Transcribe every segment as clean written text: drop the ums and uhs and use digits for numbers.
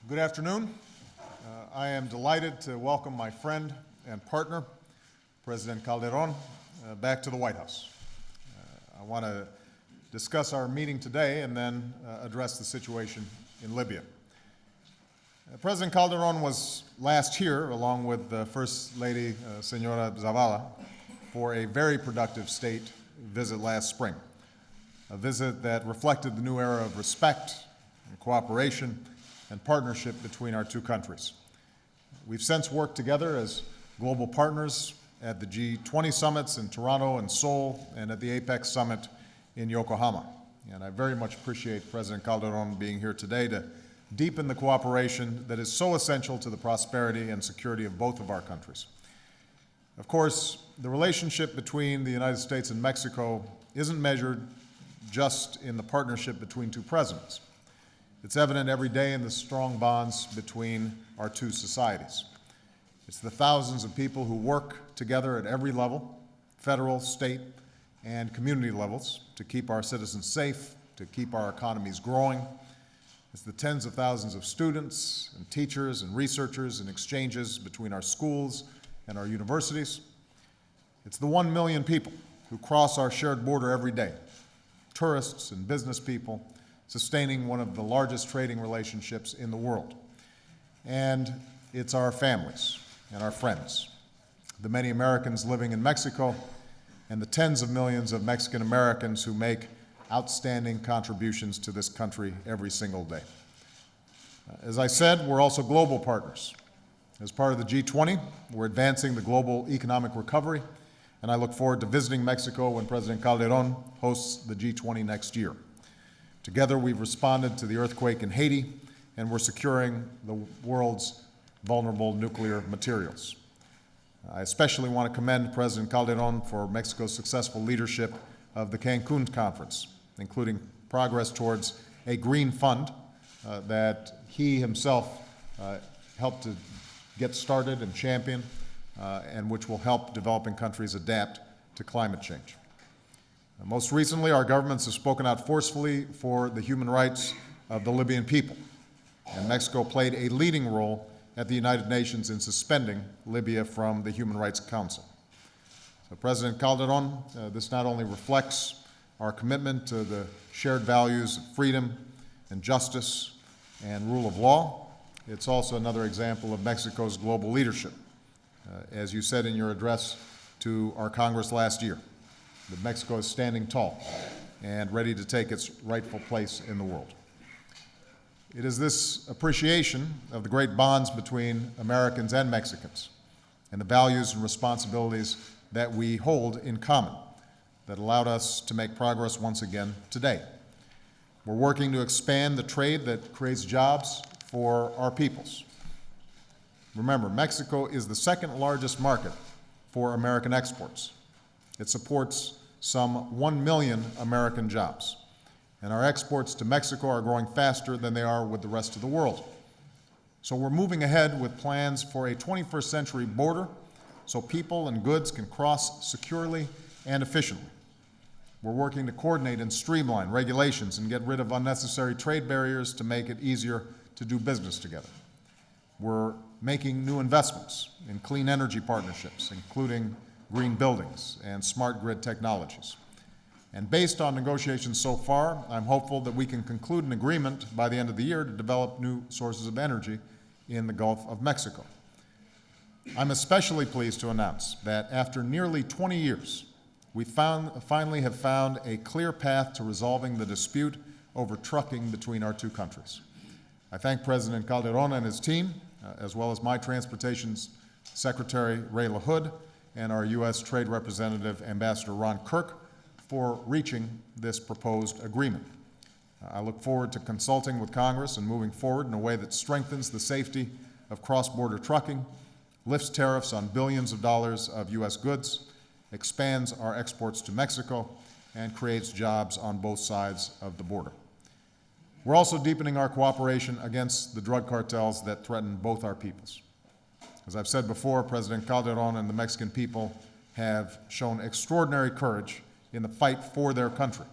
Good afternoon. I am delighted to welcome my friend and partner, President Calderón, back to the White House. I want to discuss our meeting today and then address the situation in Libya. President Calderón was last here, along with First Lady Senora Zavala, for a very productive state visit last spring, a visit that reflected the new era of respect and cooperation and partnership between our two countries. We've since worked together as global partners at the G20 summits in Toronto and Seoul and at the APEC summit in Yokohama. And I very much appreciate President Calderón being here today to deepen the cooperation that is so essential to the prosperity and security of both of our countries. Of course, the relationship between the United States and Mexico isn't measured just in the partnership between two presidents. It's evident every day in the strong bonds between our two societies. It's the thousands of people who work together at every level, federal, state, and community levels, to keep our citizens safe, to keep our economies growing. It's the tens of thousands of students and teachers and researchers and exchanges between our schools and our universities. It's the 1 million people who cross our shared border every day, tourists and business people, sustaining one of the largest trading relationships in the world. And it's our families and our friends, the many Americans living in Mexico, and the tens of millions of Mexican Americans who make outstanding contributions to this country every single day. As I said, we're also global partners. As part of the G20, we're advancing the global economic recovery, and I look forward to visiting Mexico when President Calderón hosts the G20 next year. Together, we've responded to the earthquake in Haiti, and we're securing the world's vulnerable nuclear materials. I especially want to commend President Calderón for Mexico's successful leadership of the Cancun conference, including progress towards a green fund that he himself helped to get started and champion, and which will help developing countries adapt to climate change. Most recently, our governments have spoken out forcefully for the human rights of the Libyan people, and Mexico played a leading role at the United Nations in suspending Libya from the Human Rights Council. So, President Calderón, this not only reflects our commitment to the shared values of freedom and justice and rule of law, it's also another example of Mexico's global leadership, as you said in your address to our Congress last year, that Mexico is standing tall and ready to take its rightful place in the world. It is this appreciation of the great bonds between Americans and Mexicans and the values and responsibilities that we hold in common that allowed us to make progress once again today. We're working to expand the trade that creates jobs for our peoples. Remember, Mexico is the second largest market for American exports. It supports some 1 million American jobs, and our exports to Mexico are growing faster than they are with the rest of the world. So we're moving ahead with plans for a 21st century border so people and goods can cross securely and efficiently. We're working to coordinate and streamline regulations and get rid of unnecessary trade barriers to make it easier to do business together. We're making new investments in clean energy partnerships, including green buildings and smart grid technologies. And based on negotiations so far, I'm hopeful that we can conclude an agreement by the end of the year to develop new sources of energy in the Gulf of Mexico. I'm especially pleased to announce that after nearly 20 years, we finally have found a clear path to resolving the dispute over trucking between our two countries. I thank President Calderón and his team, as well as my Transportation Secretary Ray LaHood and our U.S. Trade Representative Ambassador Ron Kirk for reaching this proposed agreement. I look forward to consulting with Congress and moving forward in a way that strengthens the safety of cross-border trucking, lifts tariffs on billions of dollars of U.S. goods, expands our exports to Mexico, and creates jobs on both sides of the border. We're also deepening our cooperation against the drug cartels that threaten both our peoples. As I've said before, President Calderón and the Mexican people have shown extraordinary courage in the fight for their country.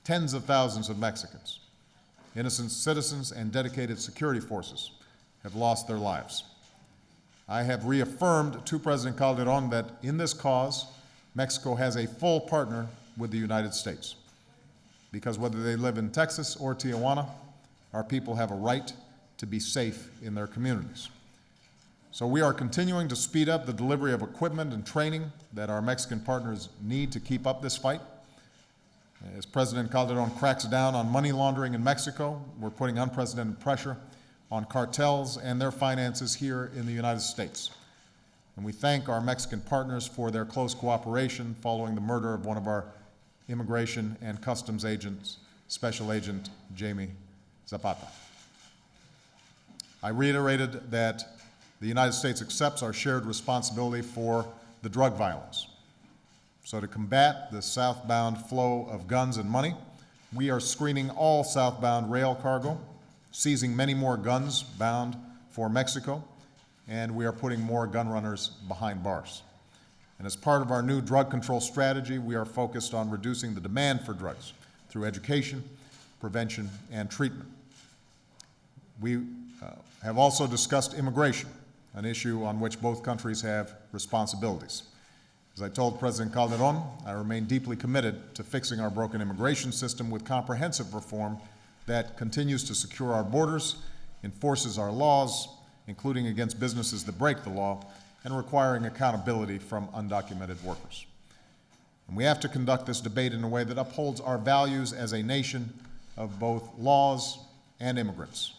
Tens of thousands of Mexicans innocent citizens and dedicated security forces have lost their lives. I have reaffirmed to President Calderón that in this cause, Mexico has a full partner with the United States, because whether they live in Texas or Tijuana, our people have a right to be safe in their communities. So we are continuing to speed up the delivery of equipment and training that our Mexican partners need to keep up this fight. As President Calderón cracks down on money laundering in Mexico, we're putting unprecedented pressure on cartels and their finances here in the United States. And we thank our Mexican partners for their close cooperation following the murder of one of our Immigration and Customs agents, Special Agent Jamie Zapata. I reiterated that the United States accepts our shared responsibility for the drug violence. So to combat the southbound flow of guns and money, we are screening all southbound rail cargo, seizing many more guns bound for Mexico, and we are putting more gun runners behind bars. And as part of our new drug control strategy, we are focused on reducing the demand for drugs through education, prevention, and treatment. We have also discussed immigration, an issue on which both countries have responsibilities. As I told President Calderón, I remain deeply committed to fixing our broken immigration system with comprehensive reform that continues to secure our borders, enforces our laws, including against businesses that break the law, and requiring accountability from undocumented workers. And we have to conduct this debate in a way that upholds our values as a nation of both laws and immigrants.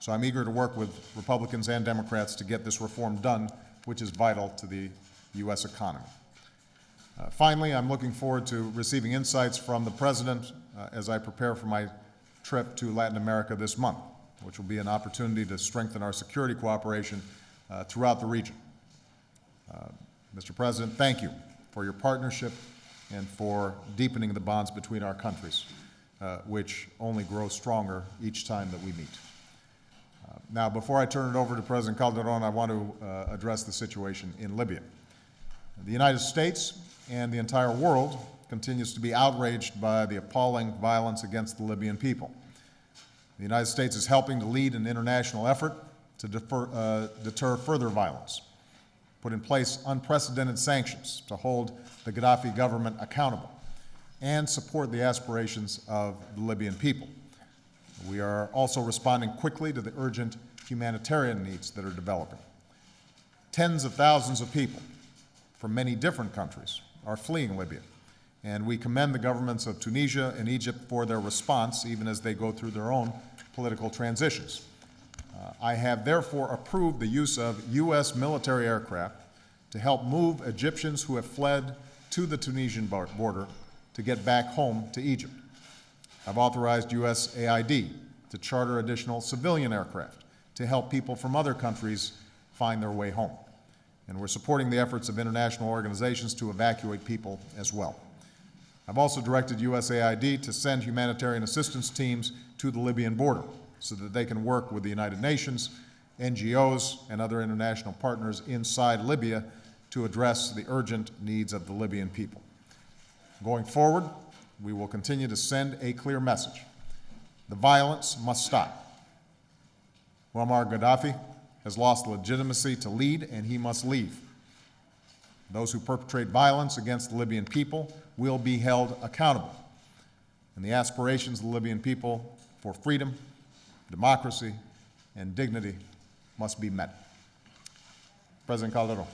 So I'm eager to work with Republicans and Democrats to get this reform done, which is vital to the U.S. economy. Finally, I'm looking forward to receiving insights from the President as I prepare for my trip to Latin America this month, which will be an opportunity to strengthen our security cooperation throughout the region. Mr. President, thank you for your partnership and for deepening the bonds between our countries, which only grow stronger each time that we meet. Now, before I turn it over to President Calderón, I want to address the situation in Libya. The United States and the entire world continues to be outraged by the appalling violence against the Libyan people. The United States is helping to lead an international effort to deter further violence, put in place unprecedented sanctions to hold the Gaddafi government accountable, and support the aspirations of the Libyan people. We are also responding quickly to the urgent humanitarian needs that are developing. Tens of thousands of people from many different countries are fleeing Libya, and we commend the governments of Tunisia and Egypt for their response, even as they go through their own political transitions. I have therefore approved the use of U.S. military aircraft to help move Egyptians who have fled to the Tunisian border to get back home to Egypt. I've authorized USAID to charter additional civilian aircraft to help people from other countries find their way home. And we're supporting the efforts of international organizations to evacuate people as well. I've also directed USAID to send humanitarian assistance teams to the Libyan border so that they can work with the United Nations, NGOs, and other international partners inside Libya to address the urgent needs of the Libyan people. Going forward, we will continue to send a clear message. The violence must stop. Muammar Gaddafi has lost legitimacy to lead, and he must leave. Those who perpetrate violence against the Libyan people will be held accountable. And the aspirations of the Libyan people for freedom, democracy, and dignity must be met. President Calderón.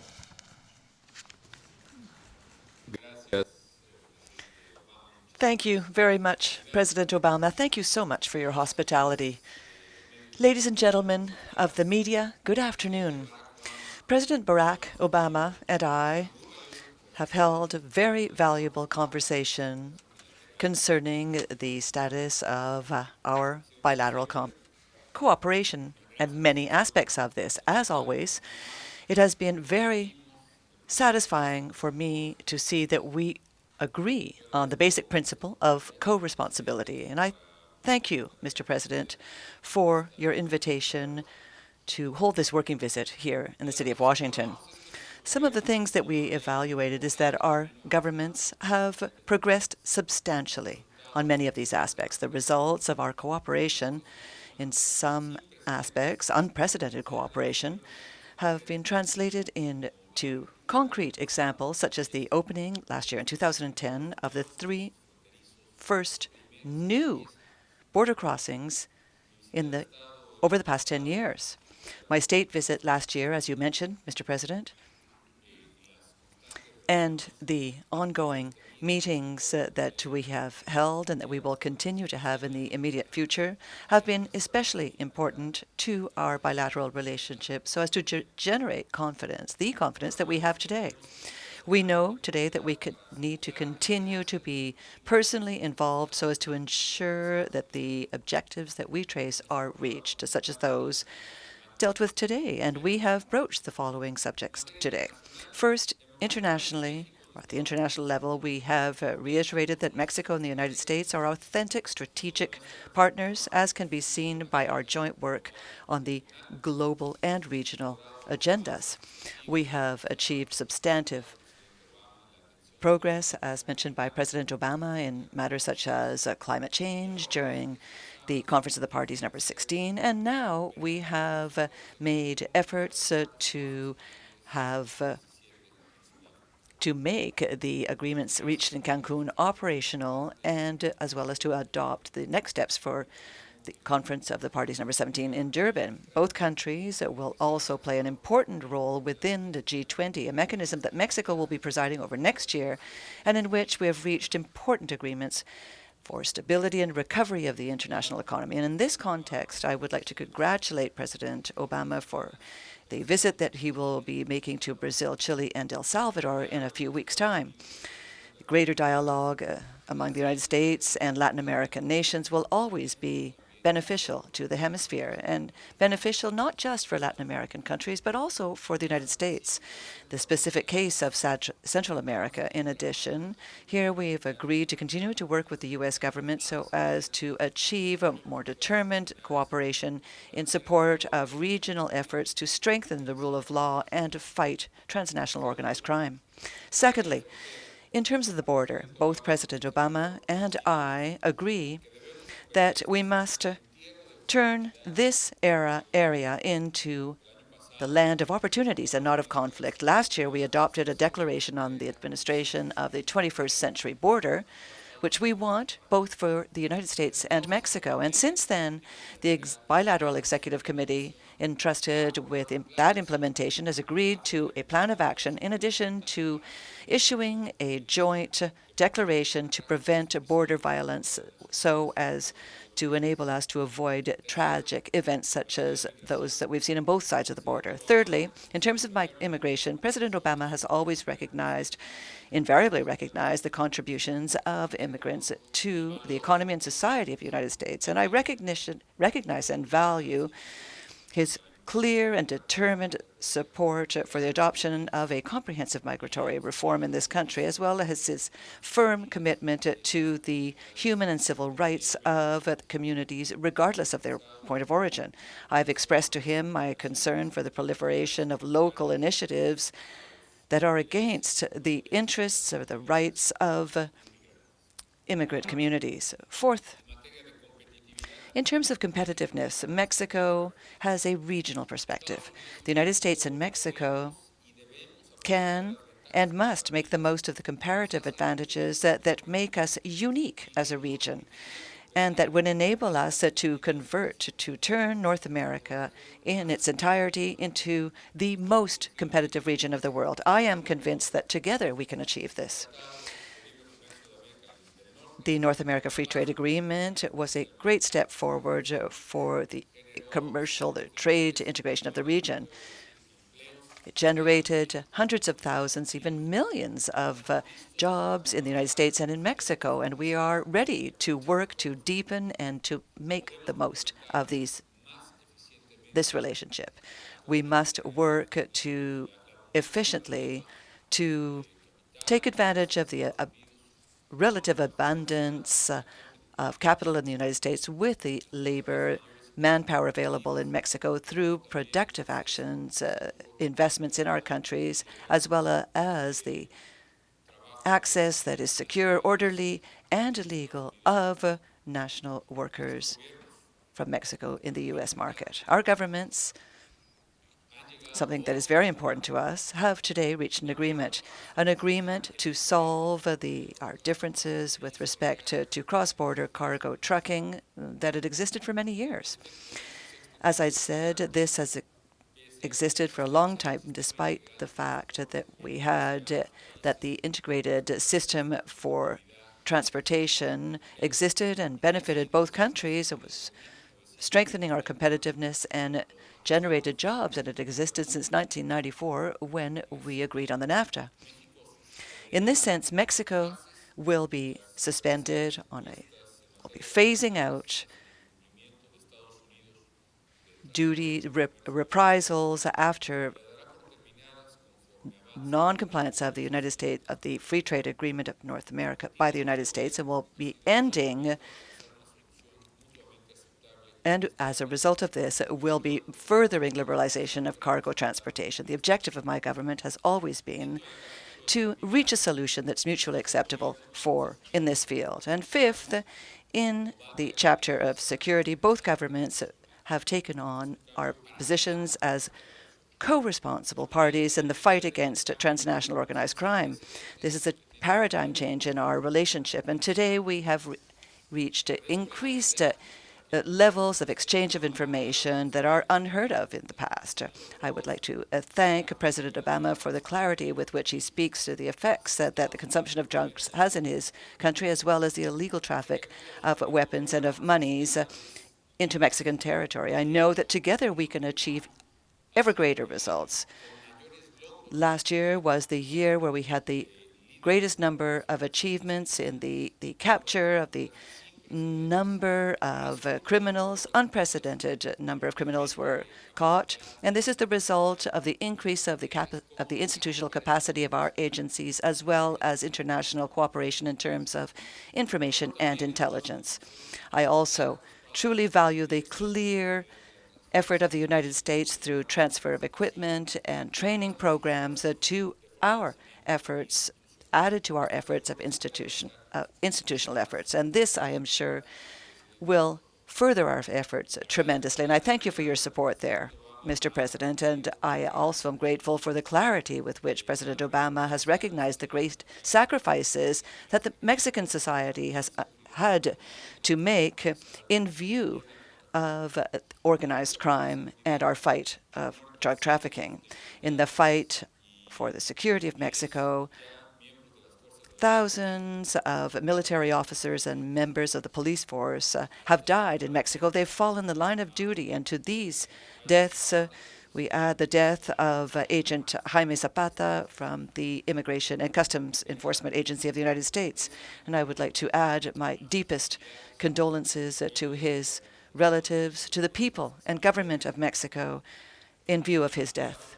Thank you very much, President Obama. Thank you so much for your hospitality. Ladies and gentlemen of the media, good afternoon. President Barack Obama and I have held a very valuable conversation concerning the status of our bilateral cooperation and many aspects of this. As always, it has been very satisfying for me to see that we agree on the basic principle of co-responsibility. And I thank you, Mr. President, for your invitation to hold this working visit here in the city of Washington. Some of the things that we evaluated is that our governments have progressed substantially on many of these aspects. The results of our cooperation, in some aspects, unprecedented cooperation, have been translated into concrete examples, such as the opening last year in 2010 of the 3 first new border crossings over the past 10 years. My state visit last year, as you mentioned, Mr. President, and the ongoing meetings that we have held and that we will continue to have in the immediate future have been especially important to our bilateral relationship so as to generate confidence, the confidence that we have today. We know today that we need to continue to be personally involved so as to ensure that the objectives that we trace are reached, such as those dealt with today. And we have broached the following subjects today. First, internationally, or at the international level, we have reiterated that Mexico and the United States are authentic strategic partners, as can be seen by our joint work on the global and regional agendas. We have achieved substantive progress, as mentioned by President Obama, in matters such as climate change during the Conference of the Parties number 16. And now we have made efforts to make the agreements reached in Cancun operational, and as well as to adopt the next steps for the Conference of the Parties number 17 in Durban. Both countries will also play an important role within the G20, a mechanism that Mexico will be presiding over next year, and in which we have reached important agreements for stability and recovery of the international economy. And in this context, I would like to congratulate President Obama for the visit that he will be making to Brazil, Chile, and El Salvador in a few weeks' time. Greater dialogue among the United States and Latin American nations will always be beneficial to the hemisphere, and beneficial not just for Latin American countries, but also for the United States. The specific case of Central America, in addition, here we have agreed to continue to work with the U.S. government so as to achieve a more determined cooperation in support of regional efforts to strengthen the rule of law and to fight transnational organized crime. Secondly, in terms of the border, both President Obama and I agree that we must turn this area into the land of opportunities and not of conflict. Last year, we adopted a declaration on the administration of the 21st century border, which we want both for the United States and Mexico. And since then, the Bilateral Executive Committee entrusted with that implementation has agreed to a plan of action in addition to issuing a joint declaration to prevent border violence so as to enable us to avoid tragic events such as those that we've seen on both sides of the border. Thirdly, in terms of immigration, President Obama has always invariably recognized the contributions of immigrants to the economy and society of the United States. And I recognize and value his clear and determined support for the adoption of a comprehensive migratory reform in this country, as well as his firm commitment to the human and civil rights of communities, regardless of their point of origin. I've expressed to him my concern for the proliferation of local initiatives that are against the interests or the rights of immigrant communities. Fourth, in terms of competitiveness, Mexico has a regional perspective. The United States and Mexico can and must make the most of the comparative advantages that make us unique as a region, and that would enable us to turn North America in its entirety into the most competitive region of the world. I am convinced that together we can achieve this. The North America Free Trade Agreement was a great step forward for the trade integration of the region. It generated hundreds of thousands, even millions of jobs in the United States and in Mexico, and we are ready to work to deepen and to make the most of this relationship. We must work to efficiently to take advantage of the relative abundance of capital in the United States with the labor manpower available in Mexico through productive actions, investments in our countries, as well as the access that is secure, orderly, and illegal of national workers from Mexico in the U.S. market. Our governments, something that is very important to us, have today reached an agreement to solve our differences with respect to cross-border cargo trucking that had existed for many years. As I said, this has existed for a long time, despite the fact that we had that the integrated system for transportation existed and benefited both countries. It was strengthening our competitiveness and generated jobs, and it existed since 1994 when we agreed on the NAFTA. In this sense, Mexico will be suspended will be phasing out reprisals after non-compliance of the United States, of the Free Trade Agreement of North America by the United States, and will be ending. And as a result of this, it will be furthering liberalization of cargo transportation. The objective of my government has always been to reach a solution that's mutually acceptable in this field. And fifth, in the chapter of security, both governments have taken on our positions as co-responsible parties in the fight against transnational organized crime. This is a paradigm change in our relationship, and today we have reached increased levels of exchange of information that are unheard of in the past. I would like to thank President Obama for the clarity with which he speaks to the effects that the consumption of drugs has in his country, as well as the illegal traffic of weapons and of monies into Mexican territory. I know that together we can achieve ever greater results. Last year was the year where we had the greatest number of achievements in the capture of the number of criminals. Unprecedented number of criminals were caught, and this is the result of the increase of the institutional capacity of our agencies, as well as international cooperation in terms of information and intelligence. I also truly value the clear effort of the United States through transfer of equipment and training programs to our efforts, added to our efforts of institutional efforts. And this, I am sure, will further our efforts tremendously. And I thank you for your support there, Mr. President. And I also am grateful for the clarity with which President Obama has recognized the great sacrifices that the Mexican society has had to make in view of organized crime and our fight of drug trafficking. In the fight for the security of Mexico, thousands of military officers and members of the police force have died in Mexico. They've fallen the line of duty, and to these deaths, we add the death of Agent Jaime Zapata from the Immigration and Customs Enforcement Agency of the United States. And I would like to add my deepest condolences to his relatives, to the people and government of Mexico in view of his death.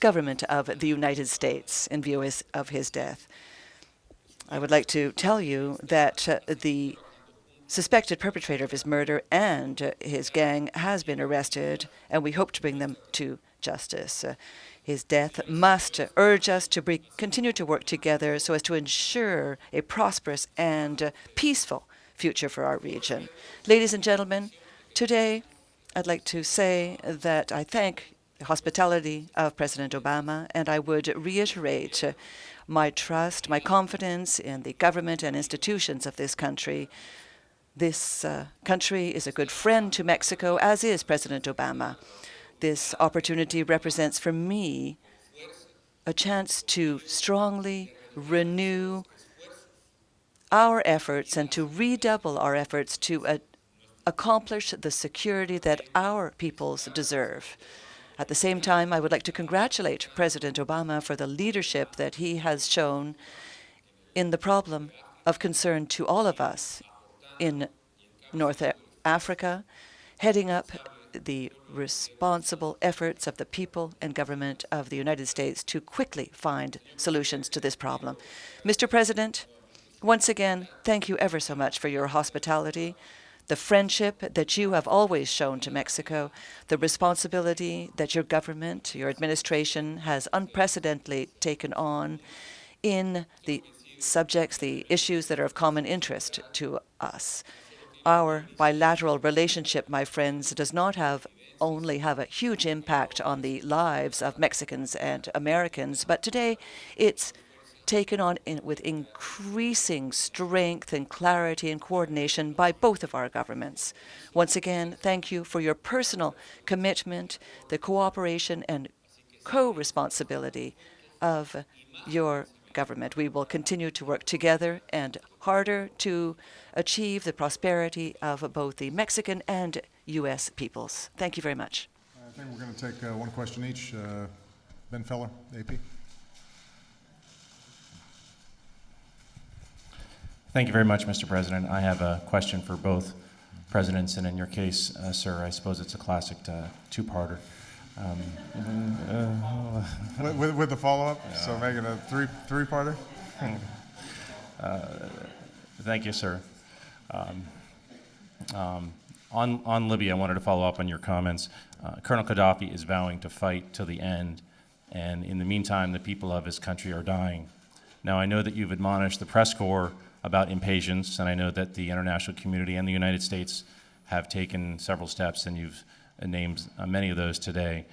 Government of the United States in view of his death. I would like to tell you that the suspected perpetrator of his murder and his gang has been arrested, and we hope to bring them to justice. His death must urge us to continue to work together so as to ensure a prosperous and peaceful future for our region. Ladies and gentlemen, today I'd like to say that I thank the hospitality of President Obama, and I would reiterate my trust, my confidence in the government and institutions of this country. This country is a good friend to Mexico, as is President Obama. This opportunity represents for me a chance to strongly renew our efforts and to redouble our efforts to accomplish the security that our peoples deserve. At the same time, I would like to congratulate President Obama for the leadership that he has shown in the problem of concern to all of us in North Africa, heading up the responsible efforts of the people and government of the United States to quickly find solutions to this problem. Mr. President, once again, thank you ever so much for your hospitality, the friendship that you have always shown to Mexico, the responsibility that your government, your administration has unprecedentedly taken on in the subjects, the issues that are of common interest to us. Our bilateral relationship, my friends, does not only have a huge impact on the lives of Mexicans and Americans, but today it's taken on with increasing strength and clarity and coordination by both of our governments. Once again, thank you for your personal commitment, the cooperation and co-responsibility of your government. We will continue to work together and harder to achieve the prosperity of both the Mexican and U.S. peoples. Thank you very much. I think we're going to take one question each. Ben Feller, AP. Thank you very much, Mr. President. I have a question for both presidents, and in your case, sir, I suppose it's a classic two-parter. With the follow-up, yeah. So making a three-parter? Thank you, sir. On Libya, I wanted to follow up on your comments. Colonel Gaddafi is vowing to fight till the end, and in the meantime, the people of his country are dying. Now, I know that you've admonished the press corps about impatience, and I know that the international community and the United States have taken several steps, and you've named many of those today.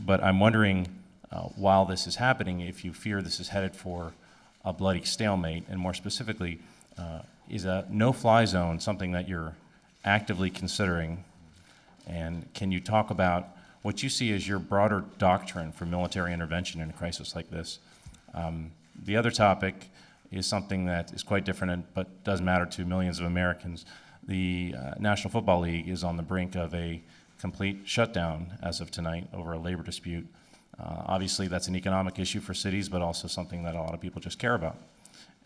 But I'm wondering, while this is happening, if you fear this is headed for a bloody stalemate, and more specifically, is a no-fly zone something that you're actively considering? And can you talk about what you see as your broader doctrine for military intervention in a crisis like this? The other topic is something that is quite different but does matter to millions of Americans. The National Football League is on the brink of a complete shutdown as of tonight over a labor dispute. Obviously, that's an economic issue for cities, but also something that a lot of people just care about.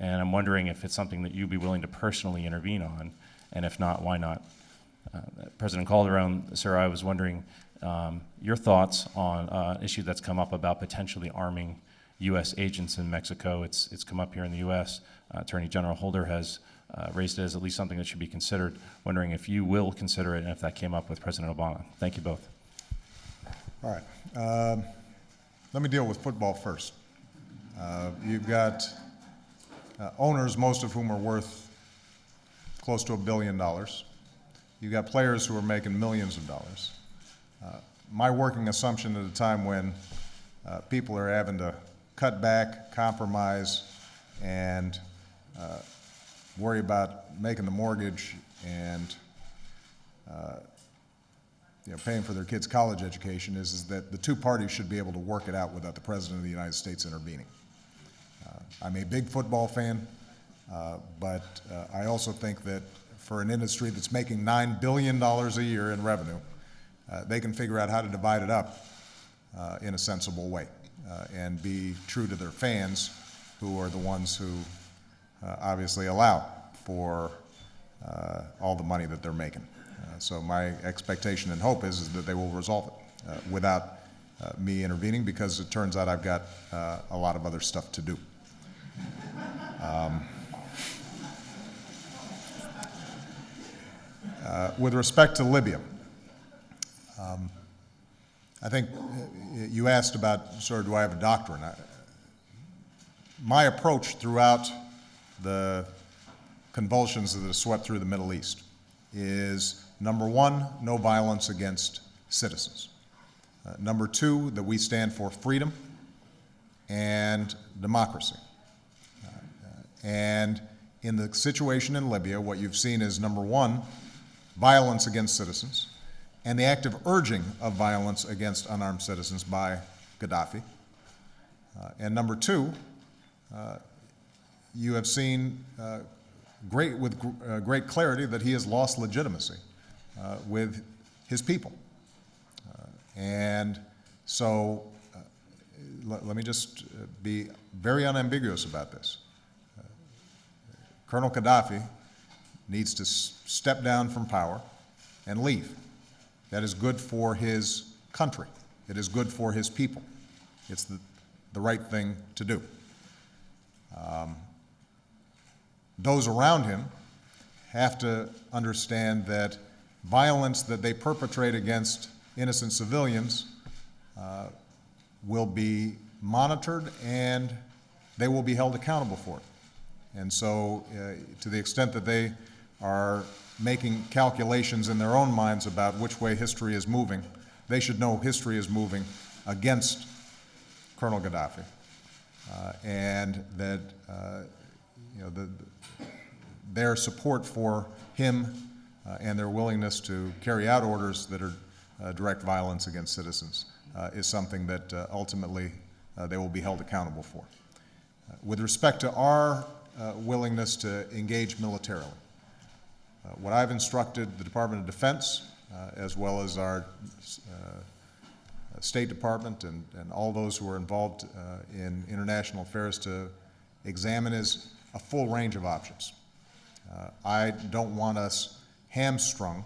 And I'm wondering if it's something that you'd be willing to personally intervene on, and if not, why not? President Calderón, sir, I was wondering your thoughts on an issue that's come up about potentially arming U.S. agents in Mexico. It's come up here in the U.S. Attorney General Holder has raised it as at least something that should be considered. Wondering if you will consider it and if that came up with President Obama. Thank you both. All right. Let me deal with football first. You've got owners, most of whom are worth close to $1 billion. You've got players who are making millions of dollars. My working assumption at a time when people are having to cut back, compromise, and worry about making the mortgage and paying for their kids' college education is that the two parties should be able to work it out without the President of the United States intervening. I'm a big football fan, but I also think that for an industry that's making $9 billion a year in revenue, they can figure out how to divide it up in a sensible way and be true to their fans, who are the ones who obviously allow for all the money that they're making. So my expectation and hope is that they will resolve it without me intervening, because it turns out I've got a lot of other stuff to do. With respect to Libya, I think you asked about sort of, do I have a doctrine? My approach throughout the convulsions that have swept through the Middle East is, number one, no violence against citizens. Number two, that we stand for freedom and democracy. And in the situation in Libya, what you've seen is, number one, violence against citizens, and the active urging of violence against unarmed citizens by Gaddafi. And number two, you have seen with great clarity that he has lost legitimacy with his people. And so let me just be very unambiguous about this. Colonel Gaddafi needs to step down from power and leave. That is good for his country. It is good for his people. It's the right thing to do. Those around him have to understand that violence that they perpetrate against innocent civilians will be monitored, and they will be held accountable for it. And so to the extent that they are making calculations in their own minds about which way history is moving, they should know history is moving against Colonel Gaddafi, and that their support for him and their willingness to carry out orders that are direct violence against citizens is something that ultimately they will be held accountable for. With respect to our willingness to engage militarily, what I've instructed the Department of Defense, as well as our State Department and all those who are involved in international affairs to examine is a full range of options. I don't want us hamstrung.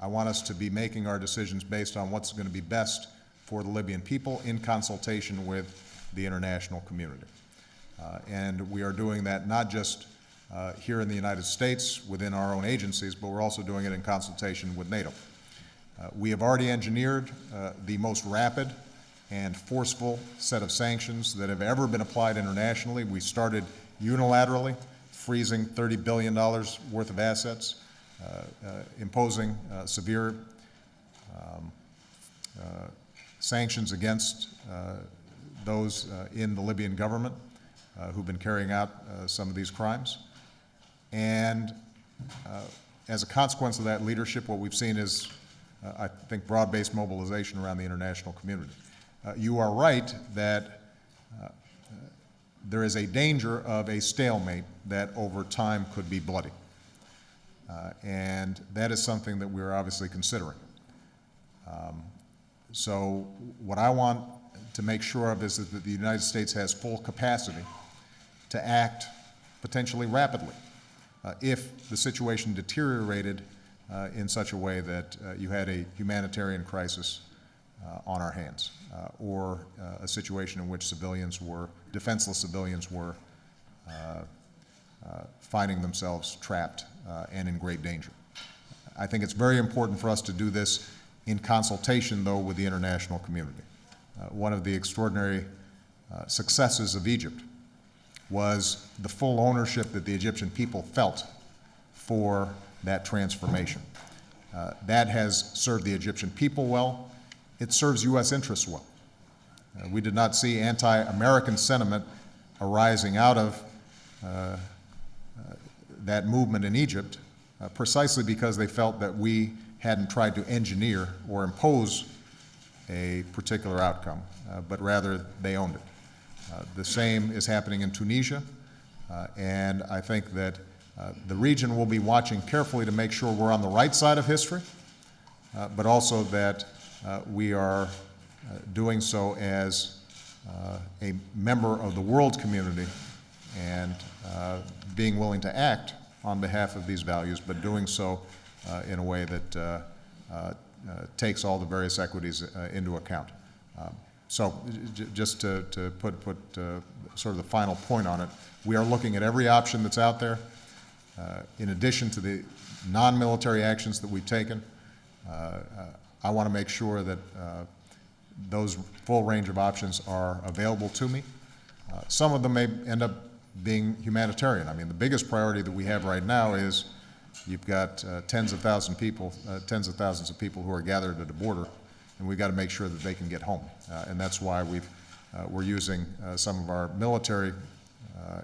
I want us to be making our decisions based on what's going to be best for the Libyan people in consultation with the international community. And we are doing that not just here in the United States within our own agencies, but we're also doing it in consultation with NATO. We have already engineered the most rapid and forceful set of sanctions that have ever been applied internationally. We started unilaterally, freezing $30 billion worth of assets, imposing severe sanctions against those in the Libyan government who've been carrying out some of these crimes. And as a consequence of that leadership, what we've seen is, I think, broad-based mobilization around the international community. You are right that there is a danger of a stalemate that over time could be bloody. And that is something that we're obviously considering. So what I want to make sure of is that the United States has full capacity to act potentially rapidly if the situation deteriorated in such a way that you had a humanitarian crisis on our hands, or a situation in which defenseless civilians were finding themselves trapped and in great danger. I think it's very important for us to do this in consultation, though, with the international community. One of the extraordinary successes of Egypt was the full ownership that the Egyptian people felt for that transformation. That has served the Egyptian people well. It serves U.S. interests well. We did not see anti-American sentiment arising out of that movement in Egypt precisely because they felt that we hadn't tried to engineer or impose a particular outcome, but rather they owned it. The same is happening in Tunisia, and I think that the region will be watching carefully to make sure we're on the right side of history, but also that we are doing so as a member of the world community and being willing to act on behalf of these values, but doing so in a way that takes all the various equities into account. So just to put sort of the final point on it, we are looking at every option that's out there. In addition to the non-military actions that we've taken, I want to make sure that those full range of options are available to me. Some of them may end up being humanitarian. I mean, the biggest priority that we have right now is you've got tens of thousands of people who are gathered at the border, and we've got to make sure that they can get home. And that's why we're using some of our military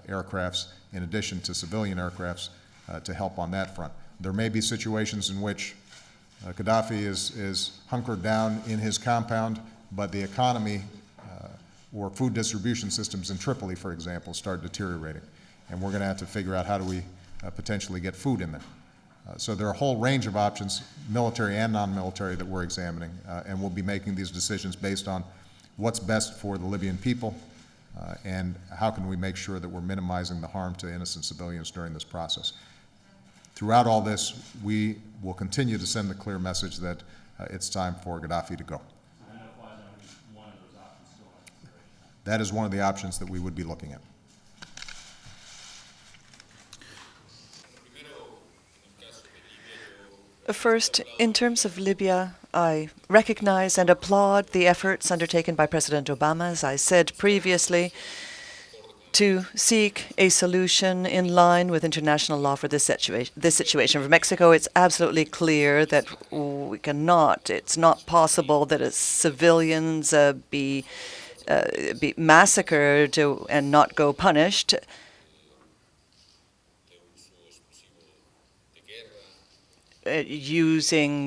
aircrafts in addition to civilian aircrafts to help on that front. There may be situations in which Gaddafi is hunkered down in his compound, but the economy or food distribution systems in Tripoli, for example, start deteriorating. And we're going to have to figure out how do we potentially get food in there. So there are a whole range of options, military and non-military, that we're examining, and we'll be making these decisions based on what's best for the Libyan people and how can we make sure that we're minimizing the harm to innocent civilians during this process. Throughout all this, we will continue to send the clear message that it's time for Gaddafi to go. That is one of the options that we would be looking at. First, in terms of Libya, I recognize and applaud the efforts undertaken by President Obama. As I said previously, to seek a solution in line with international law for this situation. For Mexico, it's absolutely clear that we cannot, it's not possible that civilians be massacred and not go punished. Using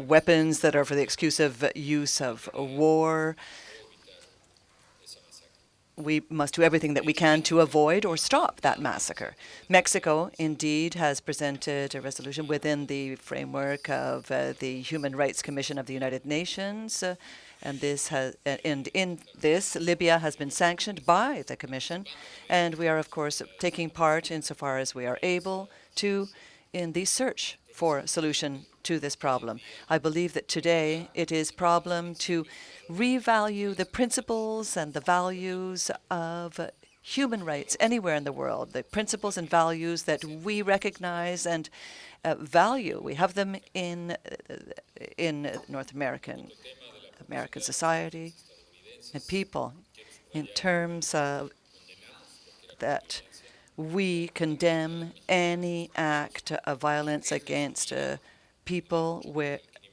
weapons that are for the exclusive use of war. We must do everything that we can to avoid or stop that massacre. Mexico, indeed, has presented a resolution within the framework of the Human Rights Commission of the United Nations, and in this, Libya has been sanctioned by the Commission, and we are, of course, taking part insofar as we are able to in the search for a solution to this problem. I believe that today it is problem to revalue the principles and the values of human rights anywhere in the world, the principles and values that we recognize and value. We have them in North American society and people in terms of that we condemn any act of violence against people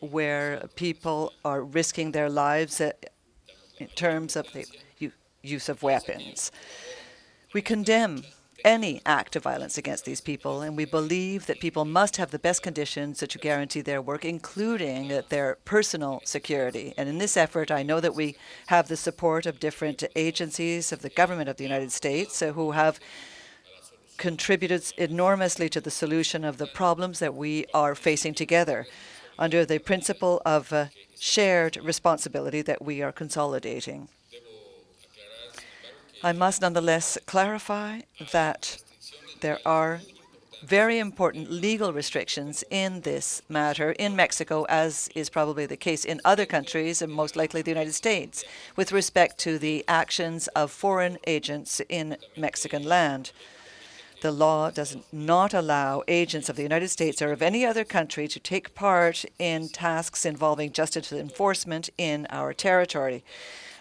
where people are risking their lives in terms of the use of weapons. We condemn any act of violence against these people, and we believe that people must have the best conditions to guarantee their work, including their personal security. And in this effort, I know that we have the support of different agencies of the government of the United States who have contributed enormously to the solution of the problems that we are facing together under the principle of shared responsibility that we are consolidating. I must nonetheless clarify that there are very important legal restrictions in this matter in Mexico, as is probably the case in other countries, and most likely the United States, with respect to the actions of foreign agents in Mexican land. The law does not allow agents of the United States or of any other country to take part in tasks involving justice enforcement in our territory.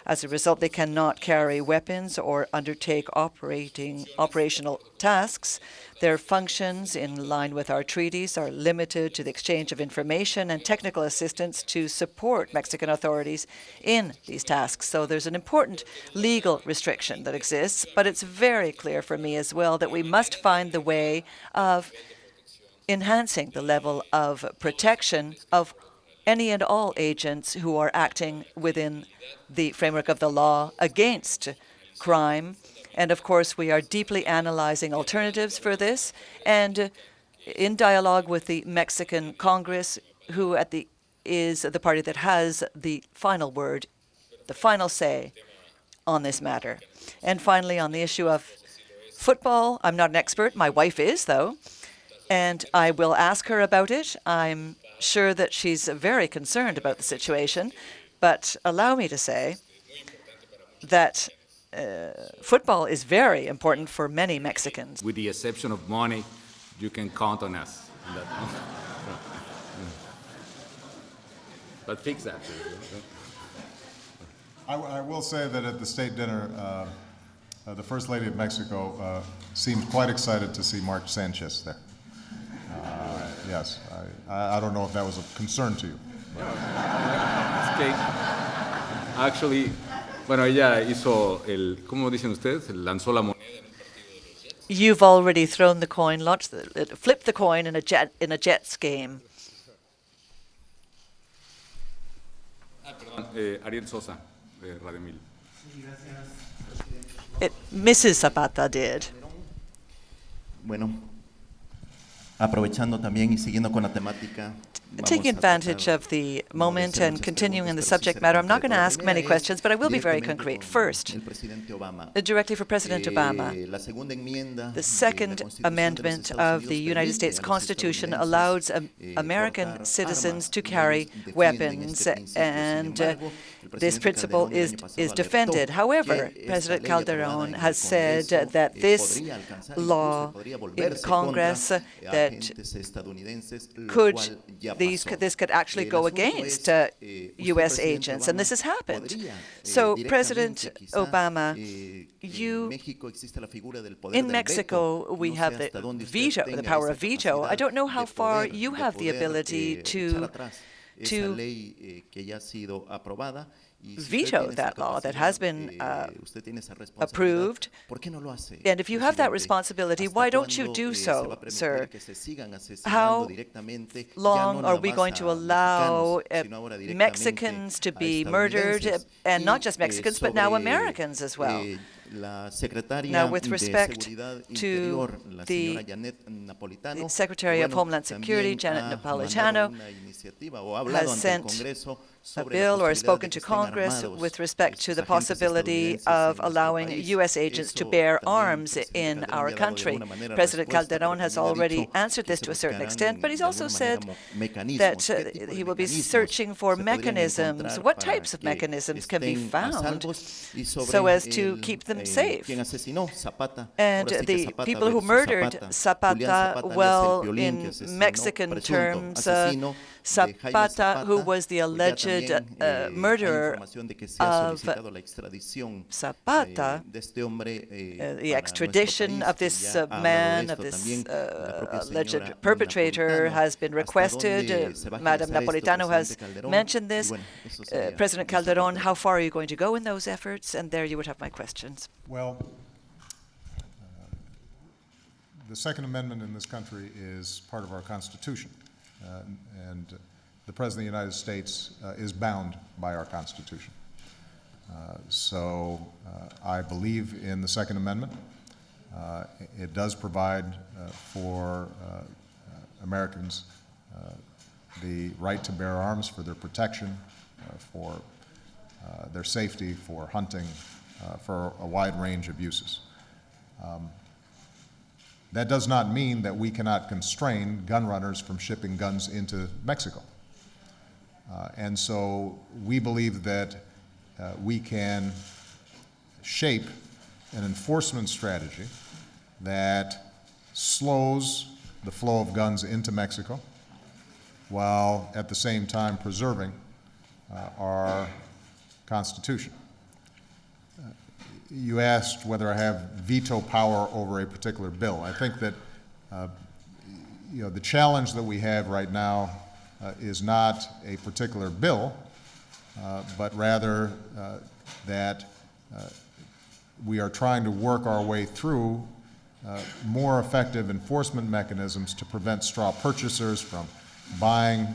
As a result, they cannot carry weapons or undertake operational tasks. Their functions, in line with our treaties, are limited to the exchange of information and technical assistance to support Mexican authorities in these tasks. So there's an important legal restriction that exists, but it's very clear for me as well that we must find the way of enhancing the level of protection of any and all agents who are acting within the framework of the law against crime. And of course, we are deeply analyzing alternatives for this, and in dialogue with the Mexican Congress, who is the party that has the final word, the final say on this matter. And finally, on the issue of football, I'm not an expert. My wife is, though, and I will ask her about it. I'm sure that she's very concerned about the situation, but allow me to say that football is very important for many Mexicans. With the exception of money, you can count on us. But fix that. I will say that at the state dinner, the First Lady of Mexico seemed quite excited to see Mark Sanchez there. Yes, I don't know if that was a concern to you. Actually, bueno, ella hizo ¿cómo dicen ustedes? Lanzó la moneda. You've already thrown the coin, flipped the coin in a Jets game. Ariel Sosa, de Radio Mil. Mrs. Zapata did. Bueno, aprovechando también y siguiendo con la temática. Taking advantage of the moment and continuing in the subject matter, I'm not going to ask many questions, but I will be very concrete. First, directly for President Obama, the Second Amendment of the United States Constitution allows American citizens to carry weapons, and this principle is defended. However, President Calderón has said that this law in Congress, that agentes estadounidenses, lo could cual ya pasó. this could actually El go asunto against es, U.S. usted, Presidente agents, and Obama, this has happened. podría, So, directamente, President quizá, Obama, en you México existe la figura del poder in del Mexico, veto. we No sé have the hasta dónde usted veto, the tenga power esa of veto. I capacidad don't know how de far poder- you de have the poder, ability echar atrás esa to ley que ya ha sido aprobada. Y si usted veto tiene esa that law that capacidad, has been usted tiene esa responsabilidad, approved. ¿por qué no lo hace, And if you have that presidente? responsibility, ¿Hasta why don't you cuándo, do se va so, a permitir sir? que se sigan asesinando How directamente, ya long no are nada we más going to a allow mexicanos, sino ahora directamente Mexicans to a be murdered, estadounidenses? and not Y, just Mexicans, but now sobre, Americans as well? La secretaria Now, with de respect Seguridad to Interior, la señora the Janet Napolitano, Secretary of bueno, Homeland Security, también Janet ha Napolitano, mandado una iniciativa o ha hablado has ante el sent Congreso a sobre la bill or has posibilidad spoken de que to estén Congress armados with respect to estos the agentes possibility estadounidenses en of nuestro allowing país. U.S. agents to Eso bear también, arms presidente in Calderón our ya ha dado de country. alguna manera President respuesta, Calderón pero has también ha already dicho answered que this se to a certain buscarán extent, but he's de also alguna said manera that mecanismos. ¿Qué tipo de he will be mecanismos searching for se podrían mechanisms. encontrar What para types of que mechanisms can be estén a found salvos? Y sobre so as to keep them safe? quien asesinó Zapata, And ahora sí que the Zapata people who versus murdered Julián Zapata, Zapata, alias el well, Piolín, que in asesinó, Mexican presunto terms, asesino de Jaime Zapata, who Zapata, was the pues ya alleged también hay murderer información de que se ha of solicitado la extradición Zapata, de este hombre the para nuestro extradition país. of Quien this ya ha hablado de man, of esto this también, la propia alleged señora perpetrator, Napolitano. has been ¿Hasta requested. dónde se va a Madam agilizar esto, Napolitano has presidente Calderón? mentioned Y this. bueno, eso sería President de esta Calderón, parte. how far are you going to go in those efforts? And there you would have my questions. Well, the Second Amendment in this country is part of our Constitution, and the President of the United States is bound by our Constitution. So I believe in the Second Amendment. It does provide for Americans the right to bear arms for their protection, for their safety, for hunting, for a wide range of uses. That does not mean that we cannot constrain gun runners from shipping guns into Mexico. And so we believe that we can shape an enforcement strategy that slows the flow of guns into Mexico while at the same time preserving our Constitution. You asked whether I have veto power over a particular bill. I think that the challenge that we have right now is not a particular bill, but rather that we are trying to work our way through more effective enforcement mechanisms to prevent straw purchasers from buying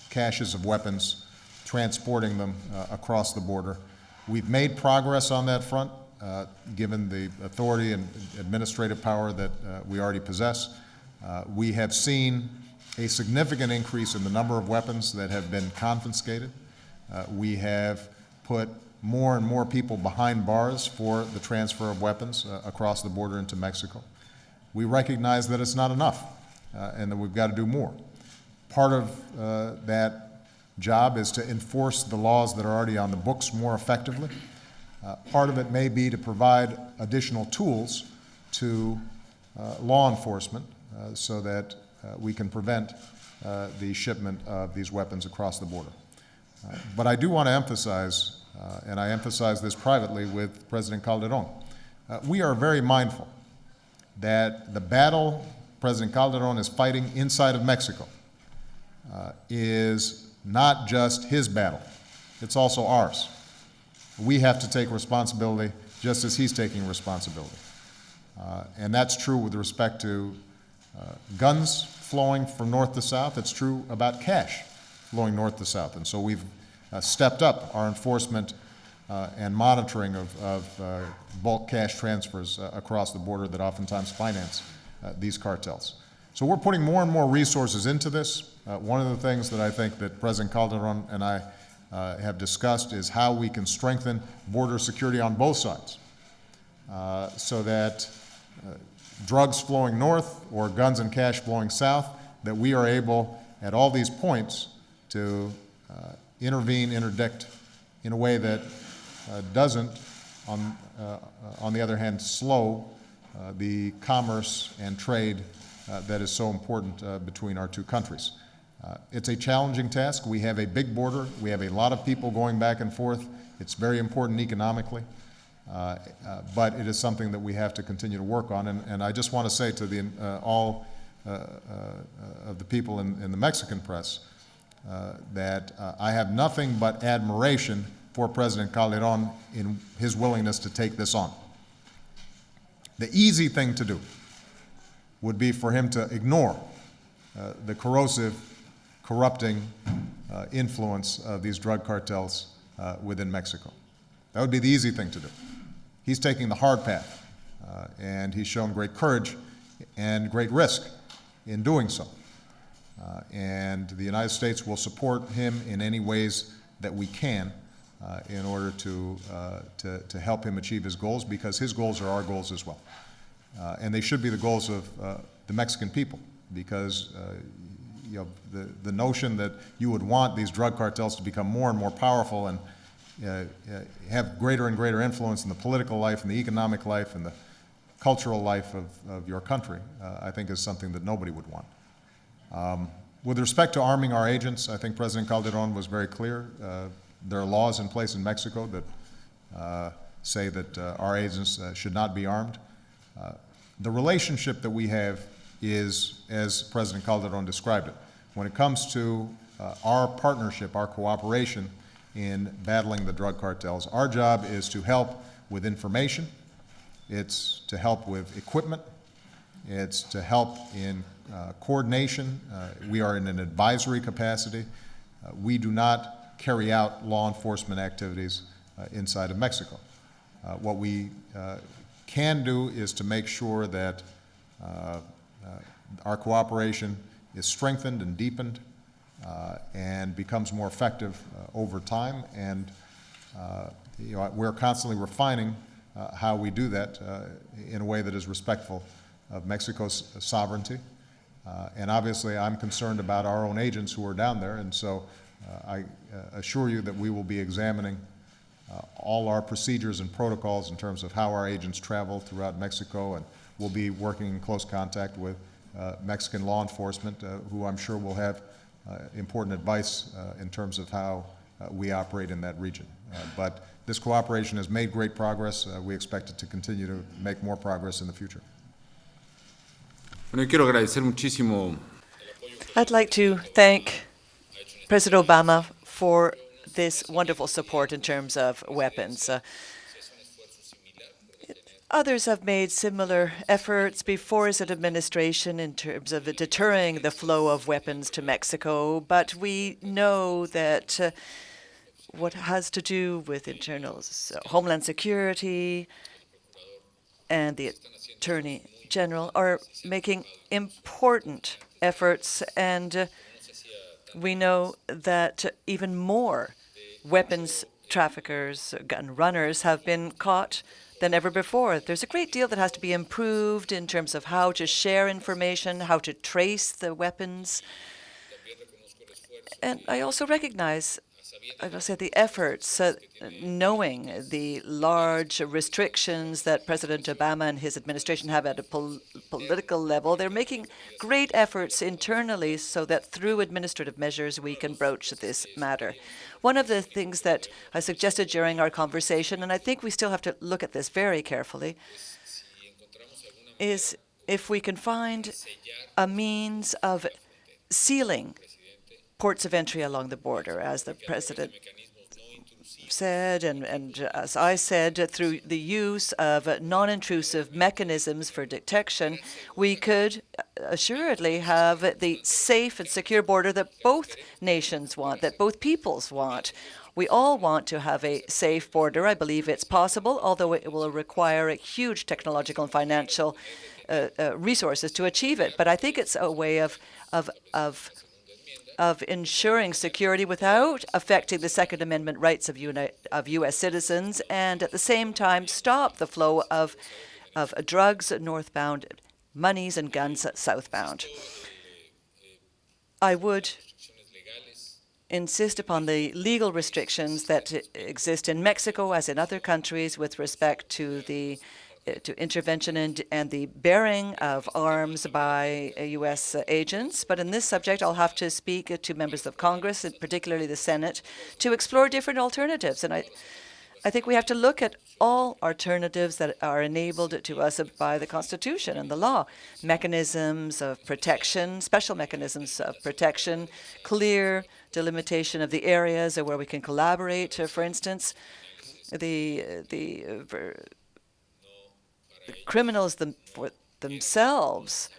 caches of weapons, transporting them across the border. We've made progress on that front, given the authority and administrative power that we already possess. We have seen a significant increase in the number of weapons that have been confiscated. We have put more and more people behind bars for the transfer of weapons across the border into Mexico. We recognize that it's not enough and that we've got to do more. Part of that job is to enforce the laws that are already on the books more effectively. Part of it may be to provide additional tools to law enforcement so that we can prevent the shipment of these weapons across the border. But I do want to emphasize, and I emphasize this privately with President Calderón, we are very mindful that the battle President Calderón is fighting inside of Mexico is not just his battle, it's also ours. We have to take responsibility just as he's taking responsibility. And that's true with respect to guns flowing from north to south. It's true about cash flowing north to south. And so we've stepped up our enforcement and monitoring of bulk cash transfers across the border that oftentimes finance these cartels. So we're putting more and more resources into this. One of the things that I think that President Calderón and I have discussed is how we can strengthen border security on both sides so that drugs flowing north or guns and cash flowing south, that we are able at all these points to interdict in a way that doesn't, on the other hand, slow the commerce and trade that is so important between our two countries. It's a challenging task. We have a big border. We have a lot of people going back and forth. It's very important economically, but it is something that we have to continue to work on. And I just want to say to all of the people in the Mexican press that I have nothing but admiration for President Calderón in his willingness to take this on. The easy thing to do would be for him to ignore the corrosive, corrupting influence of these drug cartels within Mexico. That would be the easy thing to do. He's taking the hard path, and he's shown great courage and great risk in doing so. And the United States will support him in any ways that we can in order to help him achieve his goals, because his goals are our goals as well. And they should be the goals of the Mexican people, because you know, the notion that you would want these drug cartels to become more and more powerful and have greater and greater influence in the political life and the economic life and the cultural life of your country, I think is something that nobody would want. With respect to arming our agents, I think President Calderón was very clear. There are laws in place in Mexico that say that our agents should not be armed. The relationship that we have is, as President Calderón described it, when it comes to our partnership, our cooperation in battling the drug cartels, our job is to help with information, it's to help with equipment, it's to help in coordination. We are in an advisory capacity. We do not carry out law enforcement activities inside of Mexico. What we can do is to make sure that our cooperation is strengthened and deepened and becomes more effective over time. And you know, we're constantly refining how we do that in a way that is respectful of Mexico's sovereignty. And obviously, I'm concerned about our own agents who are down there, and so I assure you that we will be examining all our procedures and protocols in terms of how our agents travel throughout Mexico, and we'll be working in close contact with Mexican law enforcement, who I'm sure will have important advice in terms of how we operate in that region. But this cooperation has made great progress. We expect it to continue to make more progress in the future. Bueno, yo quiero agradecer muchísimo. I'd like to thank President Obama for this wonderful support in terms of weapons. Others have made similar efforts before his administration in terms of deterring the flow of weapons to Mexico, but we know that what has to do with internal Homeland Security and the Attorney General are making important efforts, and we know that even more weapons traffickers, gun runners, have been caught than ever before. There's a great deal that has to be improved in terms of how to share information, how to trace the weapons. And I also recognize, I will say, the efforts, knowing the large restrictions that President Obama and his administration have at a political level. They're making great efforts internally so that through administrative measures we can broach this matter. One of the things that I suggested during our conversation, and I think we still have to look at this very carefully, is if we can find a means of sealing ports of entry along the border, as the President said, and as I said, through the use of non-intrusive mechanisms for detection, we could assuredly have the safe and secure border that both nations want, that both peoples want. We all want to have a safe border. I believe it's possible, although it will require a huge technological and financial resources to achieve it. But I think it's a way of ensuring security without affecting the Second Amendment rights of U.S. citizens, and at the same time stop the flow of drugs northbound, monies and guns southbound. I would insist upon the legal restrictions that exist in Mexico, as in other countries, with respect to the to intervention and the bearing of arms by U.S. agents. But in this subject, I'll have to speak to members of Congress, and particularly the Senate, to explore different alternatives. And I think we have to look at all alternatives that are enabled to us by the Constitution and the law. Mechanisms of protection, special mechanisms of protection, clear delimitation of the areas where we can collaborate, for instance. The criminals themselves,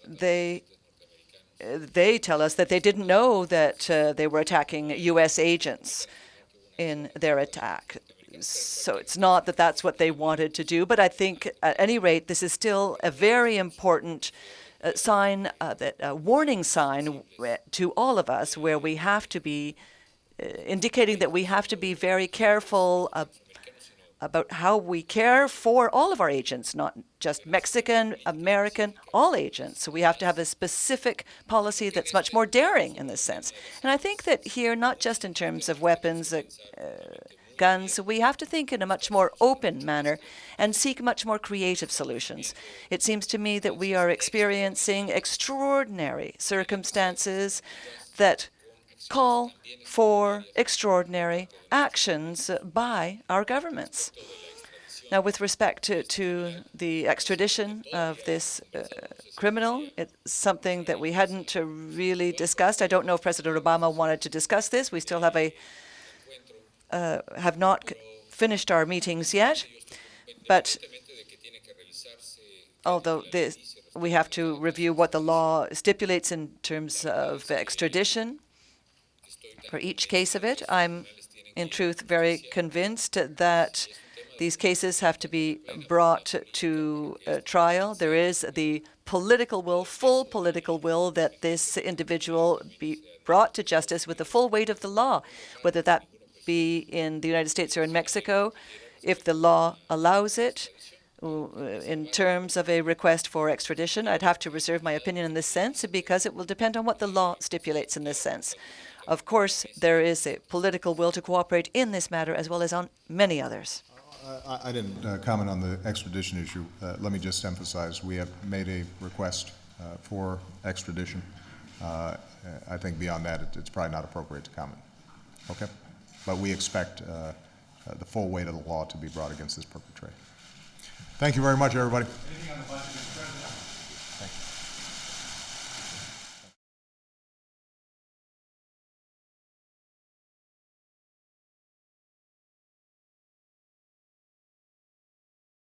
they tell us that they didn't know that they were attacking U.S. agents in their attack. So it's not that that's what they wanted to do, but I think at any rate, this is still a very important sign, a warning sign to all of us, where we have to be indicating that we have to be very careful about how we care for all of our agents, not just Mexican, American, all agents. So we have to have a specific policy that's much more daring in this sense. And I think that here, not just in terms of weapons, guns, we have to think in a much more open manner and seek much more creative solutions. It seems to me that we are experiencing extraordinary circumstances that call for extraordinary actions by our governments. Now, with respect to the extradition of this criminal, it's something that we hadn't really discussed. I don't know if President Obama wanted to discuss this. We still have not finished our meetings yet, but although we have to review what the law stipulates in terms of extradition for each case of it, I'm in truth very convinced that these cases have to be brought to trial. There is the political will, full political will, that this individual be brought to justice with the full weight of the law, whether that be in the United States or in Mexico, if the law allows it. In terms of a request for extradition, I'd have to reserve my opinion in this sense because it will depend on what the law stipulates in this sense. Of course, there is a political will to cooperate in this matter as well as on many others. I didn't comment on the extradition issue. Let me just emphasize we have made a request for extradition. I think beyond that, it's probably not appropriate to comment. Okay? But we expect the full weight of the law to be brought against this perpetrator. Thank you very much, everybody.